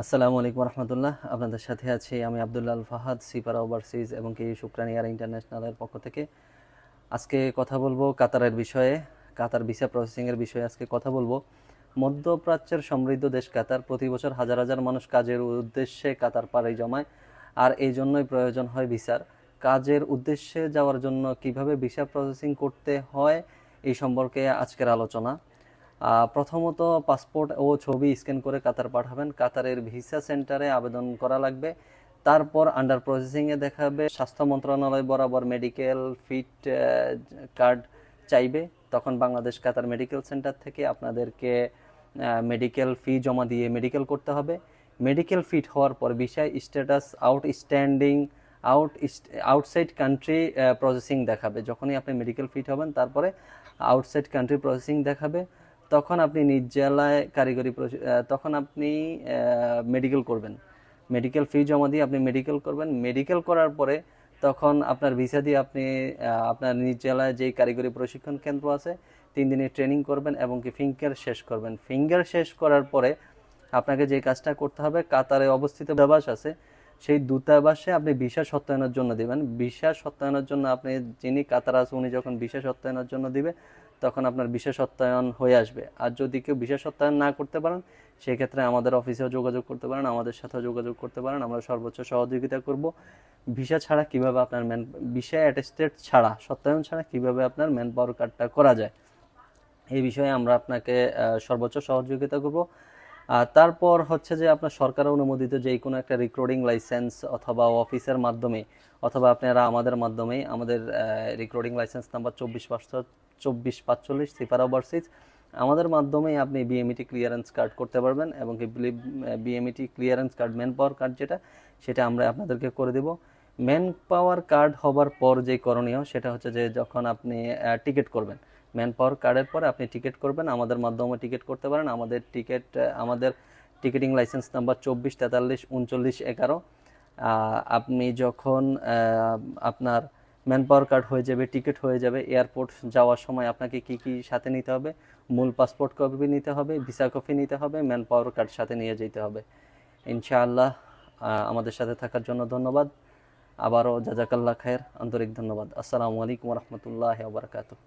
আসসালামু আলাইকুম রহমতুল্লাহ। আপনাদের সাথে আছি আমি আবদুল্লাহ আল ফাহাদ, সিপারা ওভারসিজ এবং কি শুক্রান এয়ার ইন্টারন্যাশনালের পক্ষ থেকে। আজকে কথা বলবো কাতারের বিষয়ে, কাতার ভিসা প্রসেসিংয়ের বিষয়ে আজকে কথা বলবো। মধ্যপ্রাচ্যের সমৃদ্ধ দেশ কাতার, প্রতি বছর হাজার হাজার মানুষ কাজের উদ্দেশ্যে কাতার পাড়ি জমায়, আর এই জন্যই প্রয়োজন হয় ভিসার। কাজের উদ্দেশ্যে যাওয়ার জন্য কিভাবে ভিসা প্রসেসিং করতে হয় এই সম্পর্কে আজকের আলোচনা। প্রথমত পাসপোর্ট ও ছবি স্ক্যান করে কাতার পাঠাবেন। কাতারের ভিসা সেন্টারে আবেদন করা লাগবে। তারপর আন্ডার প্রসেসিংয়ে দেখাবে, স্বাস্থ্য মন্ত্রণালয় বরাবর মেডিকেল ফিট কার্ড চাইবে। তখন বাংলাদেশ কাতার মেডিকেল সেন্টার থেকে আপনাদেরকে মেডিকেল ফি জমা দিয়ে মেডিকেল করতে হবে। মেডিকেল ফিট হওয়ার পর visa status outstanding outside country processing দেখাবে। যখনই আপনি মেডিকেল ফিট হবেন তারপরে আউটসাইড কান্ট্রি প্রসেসিং দেখাবে। তখন আপনি নিজ জেলায় তখন আপনি মেডিকেল করবেন। মেডিকেল ফি জমা দিয়ে আপনি মেডিকেল করবেন। মেডিকেল করার পরে তখন আপনার ভিসা দিয়ে আপনি আপনার নিজ জেলায় যেই কারিগরি প্রশিক্ষণ কেন্দ্র আছে 3 দিনের ট্রেনিং করবেন এবং কি ফিঙ্গার শেষ করবেন। ফিঙ্গার শেষ করার পরে আপনাকে যে কাজটা করতে হবে, কাতারে অবস্থিত দূতাবাস আছে, সেই দূতাবাসে আপনি ভিসা সত্যায়নের জন্য দিবেন। ভিসা সত্যায়নের জন্য আপনি, যিনি কাতার আছে উনি যখন ভিসা সত্যায়নের জন্য দিবে তখন আপনার ভিসা সত্যায়ন হয়ে আসবে। আর যদি কেউ ভিসা সত্যায়ন না করতে পারেন সেক্ষেত্রে আমাদের অফিসেও যোগাযোগ করতে পারেন, আমাদের সাথেও যোগাযোগ করতে পারেন, আমরা সর্বোচ্চ সহযোগিতা করব। ভিসা ছাড়া কিভাবে আপনার ভিসা অ্যাটেস্টেড ছাড়া, সত্যায়ন ছাড়া কিভাবে আপনার ম্যান পাওয়ার কার্ডটা করা যায় এই বিষয়ে আমরা আপনাকে সর্বোচ্চ সহযোগিতা করব। আর তারপর হচ্ছে যে আপনার সরকার অনুমোদিত যে কোনো একটা রিক্রুটিং লাইসেন্স অথবা অফিসের মাধ্যমে অথবা আপনারা আমাদের মাধ্যমেই, আমাদের রিক্রুটিং লাইসেন্স নাম্বার 2445 সিপারা ওভারসিজ, আমাদের মাধ্যমেই আপনি বিএমইটি ক্লিয়ারেন্স কার্ড করতে পারবেন এবং BMET clearance card man power card সেটা আমরা আপনাদেরকে করে দেব। ম্যান পাওয়ার কার্ড হবার পর যে করণীয় সেটা হচ্ছে যে যখন আপনি টিকিট করবেন, ম্যান পাওয়ার কার্ডের পরে আপনি টিকিট করবেন, আমাদের মাধ্যমে টিকিট করতে পারেন। আমাদের টিকিটিং লাইসেন্স নাম্বার 24433911। আপনি যখন আপনার ম্যান পাওয়ার কার্ড হয়ে যাবে, টিকিট হয়ে যাবে, এয়ারপোর্ট যাওয়ার সময় আপনাকে কি কি সাথে নিতে হবে? মূল পাসপোর্ট কপি নিতে হবে, ভিসা কপি নিতে হবে, ম্যান পাওয়ার কার্ড সাথে নিয়ে যেতে হবে। ইনশাআল্লাহ। আমাদের সাথে থাকার জন্য ধন্যবাদ। আবারও জাজাকাল্লাহ খায়ের, আন্তরিক ধন্যবাদ। আসসালামু আলাইকুম রহমতুল্লাহ বারকাতুহ।